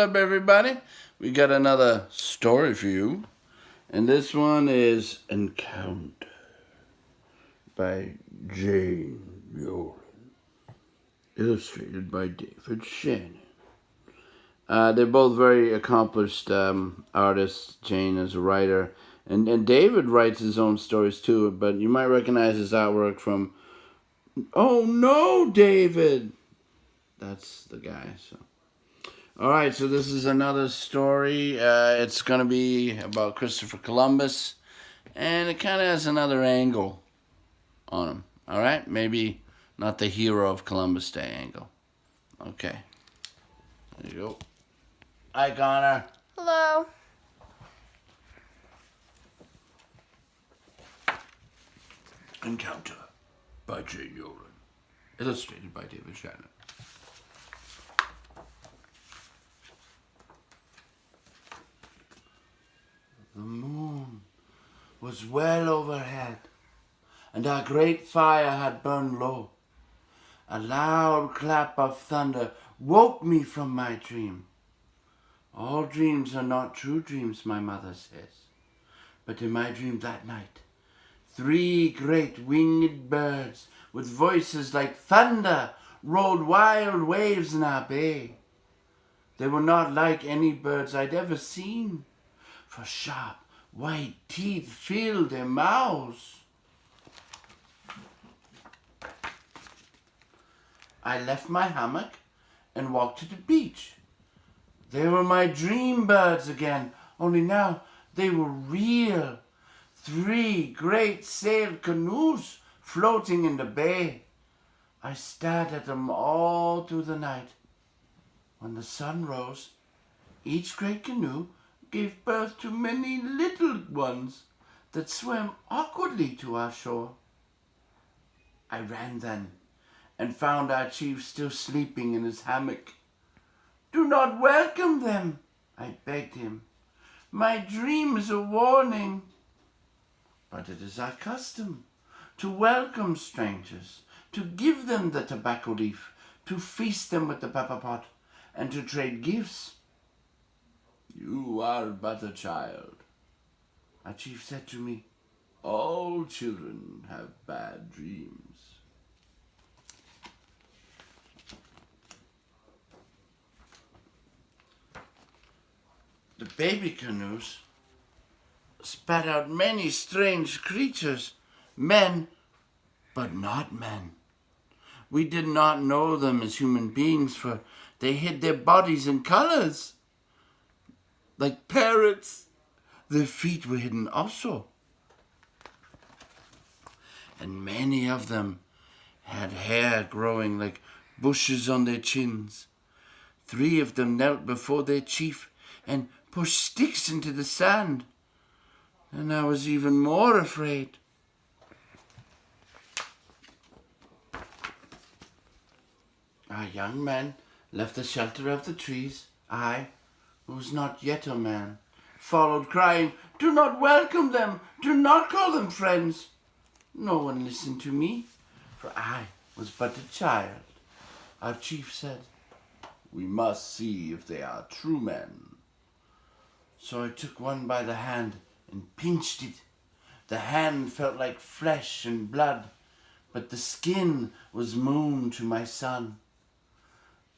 up, everybody? We got another story for you. And this one is Encounter by Jane Yolen. Illustrated by David Shannon. They're both very accomplished artists. Jane is a writer. And David writes his own stories too, but you might recognize his artwork from Oh No, David! That's the guy, so. Alright, so this is another story. It's going to be about Christopher Columbus, and it kind of has another angle on him. Alright, maybe not the hero of Columbus Day angle. Okay, there you go. Hi, Connor. Hello. Encounter by Jane Yolen. Illustrated by David Shannon. The moon was well overhead, and our great fire had burned low. A loud clap of thunder woke me from my dream. All dreams are not true dreams, my mother says. But in my dream that night, 3 great winged birds with voices like thunder rolled wild waves in our bay. They were not like any birds I'd ever seen, for sharp white teeth filled their mouths. I left my hammock and walked to the beach. They were my dream birds again, only now they were real. 3 great sailed canoes floating in the bay. I stared at them all through the night. When the sun rose, each great canoe gave birth to many little ones that swam awkwardly to our shore. I ran then and found our chief still sleeping in his hammock. "Do not welcome them," I begged him. "My dream is a warning." But it is our custom to welcome strangers, to give them the tobacco leaf, to feast them with the pepper pot, and to trade gifts. "You are but a child," our chief said to me. "All children have bad dreams." The baby canoes spat out many strange creatures, men, but not men. We did not know them as human beings, for they hid their bodies in colors. Like parrots, their feet were hidden also. And many of them had hair growing like bushes on their chins. 3 of them knelt before their chief and pushed sticks into the sand. And I was even more afraid. Our young man left the shelter of the trees. I, who was not yet a man, followed, crying, "Do not welcome them! Do not call them friends!" No one listened to me, for I was but a child. Our chief said, "We must see if they are true men." So I took one by the hand and pinched it. The hand felt like flesh and blood, but the skin was moon to my son.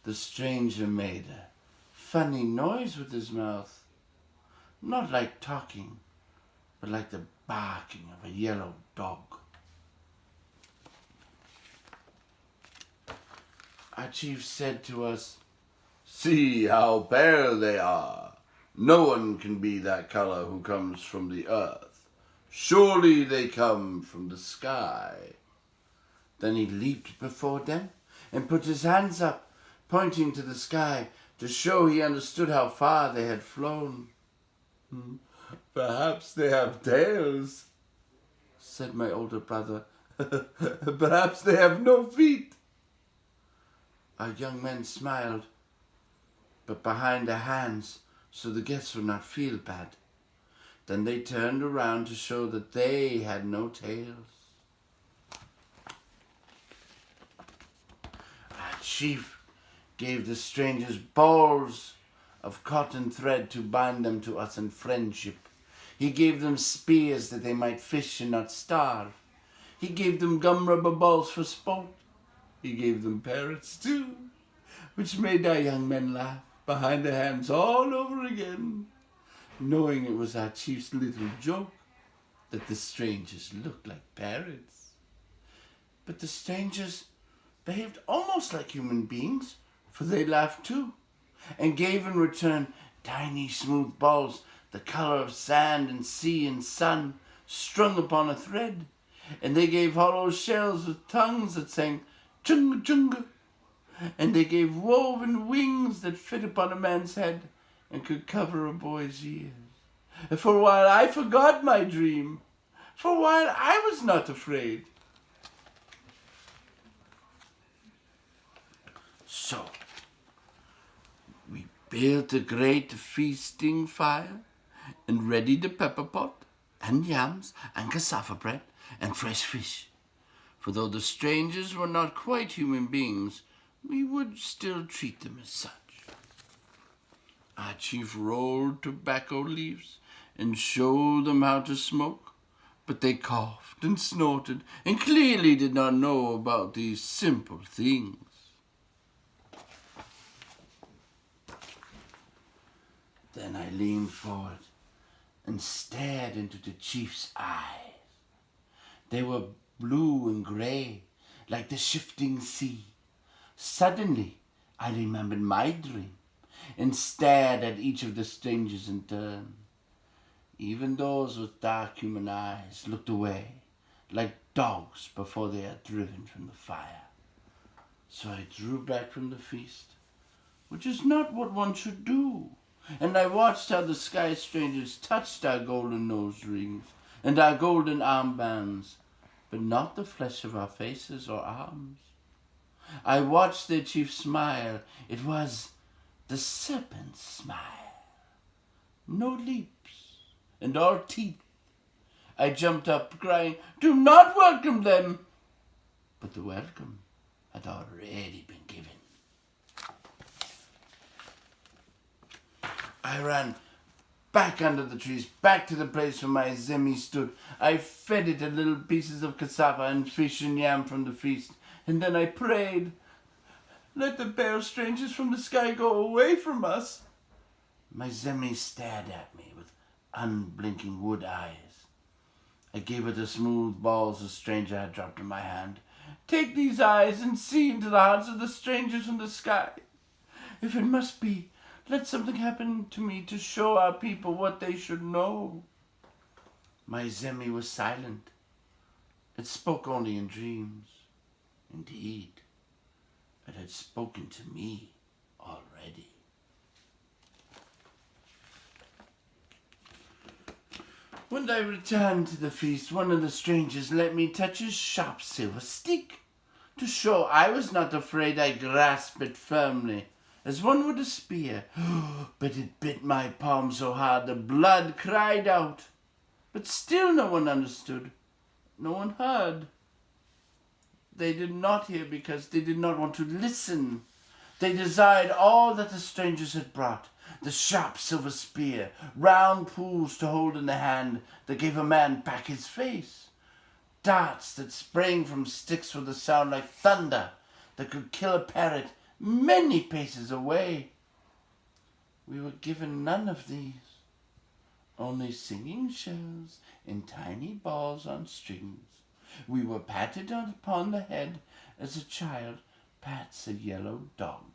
The stranger made a funny noise with his mouth, not like talking, but like the barking of a yellow dog. Our chief said to us, "See how pale they are. No one can be that color who comes from the earth. Surely they come from the sky." Then he leaped before them and put his hands up, pointing to the sky to show he understood how far they had flown. "Perhaps they have tails," said my older brother. "Perhaps they have no feet." Our young men smiled, but behind their hands, so the guests would not feel bad. Then they turned around to show that they had no tails. Our chief gave the strangers balls of cotton thread to bind them to us in friendship. He gave them spears that they might fish and not starve. He gave them gum rubber balls for sport. He gave them parrots too, which made our young men laugh behind their hands all over again, knowing it was our chief's little joke that the strangers looked like parrots. But the strangers behaved almost like human beings, for they laughed too, and gave in return tiny smooth balls the color of sand and sea and sun, strung upon a thread. And they gave hollow shells with tongues that sang chunga chunga. And they gave woven wings that fit upon a man's head and could cover a boy's ears. And for a while I forgot my dream. For a while I was not afraid. So, we built a great feasting fire and readied a pepper pot and yams and cassava bread and fresh fish. For though the strangers were not quite human beings, we would still treat them as such. Our chief rolled tobacco leaves and showed them how to smoke, but they coughed and snorted and clearly did not know about these simple things. Then I leaned forward and stared into the chief's eyes. They were blue and grey, like the shifting sea. Suddenly, I remembered my dream and stared at each of the strangers in turn. Even those with dark human eyes looked away, like dogs before they are driven from the fire. So I drew back from the feast, which is not what one should do. And I watched how the sky strangers touched our golden nose rings and our golden armbands, but not the flesh of our faces or arms. I watched their chief smile. It was the serpent's smile. No lips and all teeth. I jumped up crying, "Do not welcome them!" But the welcome had already been given. I ran back under the trees, back to the place where my zemi stood. I fed it little pieces of cassava and fish and yam from the feast, and then I prayed, "Let the pale strangers from the sky go away from us." My zemi stared at me with unblinking wood eyes. I gave her the smooth balls the stranger had dropped in my hand. "Take these eyes and see into the hearts of the strangers from the sky. If it must be, let something happen to me to show our people what they should know." My zemi was silent. It spoke only in dreams. Indeed, it had spoken to me already. When I returned to the feast, one of the strangers let me touch his sharp silver stick. To show I was not afraid, I grasped it firmly, as one would a spear, but it bit my palm so hard the blood cried out. But still no one understood, no one heard. They did not hear because they did not want to listen. They desired all that the strangers had brought, the sharp silver spear, round pools to hold in the hand that gave a man back his face, darts that sprang from sticks with a sound like thunder that could kill a parrot many paces away. We were given none of these, only singing shells and tiny balls on strings. We were patted upon the head as a child pats a yellow dog.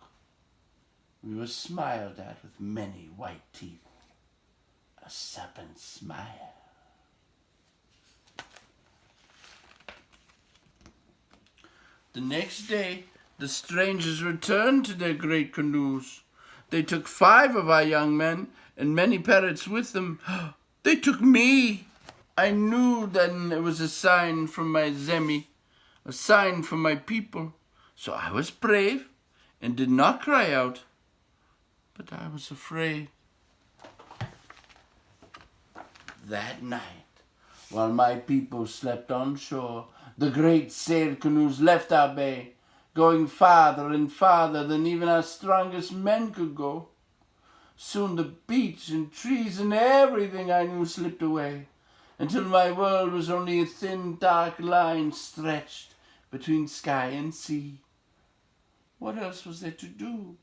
We were smiled at with many white teeth, a serpent's smile. The next day, the strangers returned to their great canoes. They took 5 of our young men and many parrots with them. They took me. I knew then it was a sign from my zemi, a sign from my people. So I was brave and did not cry out, but I was afraid. That night, while my people slept on shore, the great sail canoes left our bay, going farther and farther than even our strongest men could go. Soon the beach and trees and everything I knew slipped away, until my world was only a thin, dark line stretched between sky and sea. What else was there to do?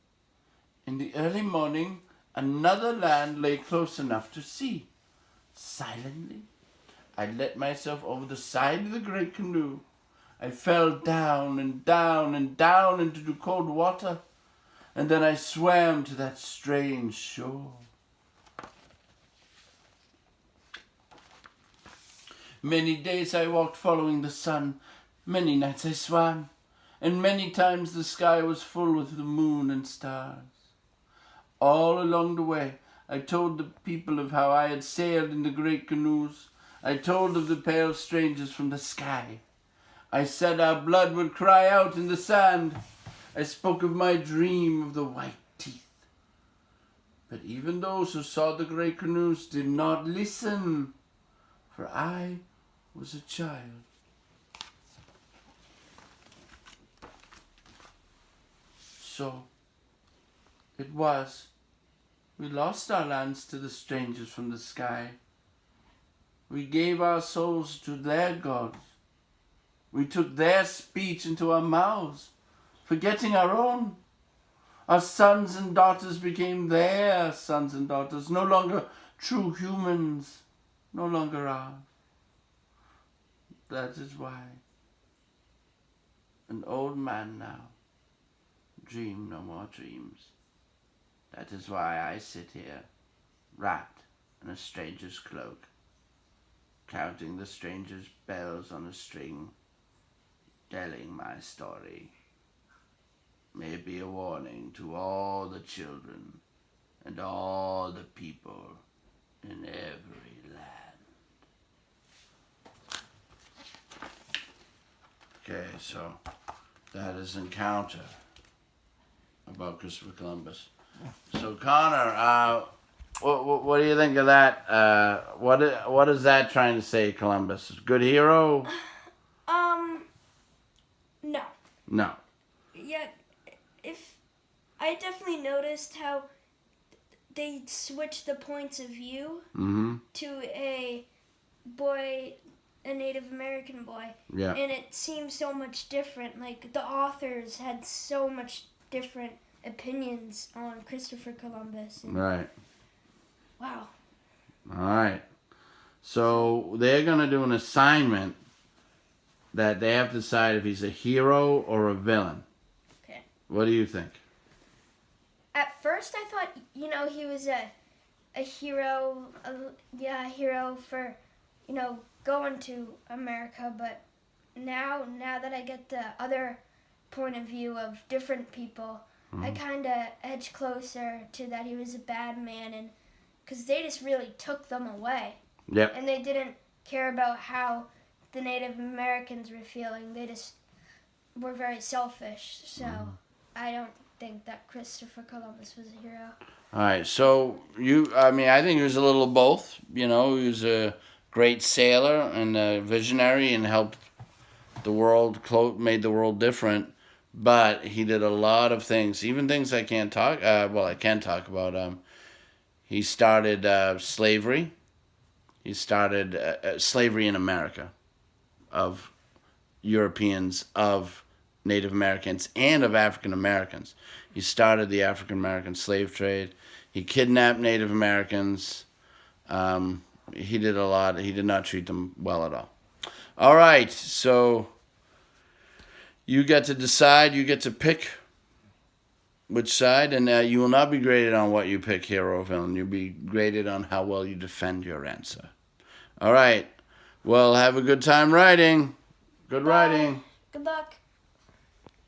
In the early morning, another land lay close enough to see. Silently, I let myself over the side of the great canoe. I fell down and down and down into the cold water, and then I swam to that strange shore. Many days I walked following the sun. Many nights I swam, and many times the sky was full with the moon and stars. All along the way, I told the people of how I had sailed in the great canoes. I told of the pale strangers from the sky. I said our blood would cry out in the sand. I spoke of my dream of the white teeth. But even those who saw the great canoes did not listen, for I was a child. So it was. We lost our lands to the strangers from the sky. We gave our souls to their gods. We took their speech into our mouths, forgetting our own. Our sons and daughters became their sons and daughters, no longer true humans, no longer ours. That is why, an old man now, dream no more dreams. That is why I sit here, wrapped in a stranger's cloak, counting the stranger's bells on a string, telling my story. May it be a warning to all the children and all the people in every land. Okay, so that is Encounter about Christopher Columbus. So Connor, what do you think of that? What is that trying to say, Columbus? Good hero? No. No. Yeah, if I definitely noticed how they switched the points of view to a Native American boy. Yeah. And it seemed so much different. Like, the authors had so much different opinions on Christopher Columbus. Right. Wow. All right. So they're going to do an assignment that they have to decide if he's a hero or a villain. Okay. What do you think? At first, I thought, he was a hero, a hero for, going to America. But now that I get the other point of view of different people, I kind of edge closer to that he was a bad man, and because they just really took them away. Yep. And they didn't care about how the Native Americans were feeling. They just were very selfish. So I don't think that Christopher Columbus was a hero. All right. So I think he was a little of both. He was a great sailor and a visionary and helped the world, made the world different. But he did a lot of things, even things I can't talk. I can talk about. He started slavery. He started slavery in America, of Europeans, of Native Americans, and of African Americans. He started the African American slave trade. He kidnapped Native Americans. He did a lot. He did not treat them well at all. All right, so you get to decide. You get to pick which side, and you will not be graded on what you pick, hero or villain. You'll be graded on how well you defend your answer. All right. Well, have a good time writing. Good writing. Good luck.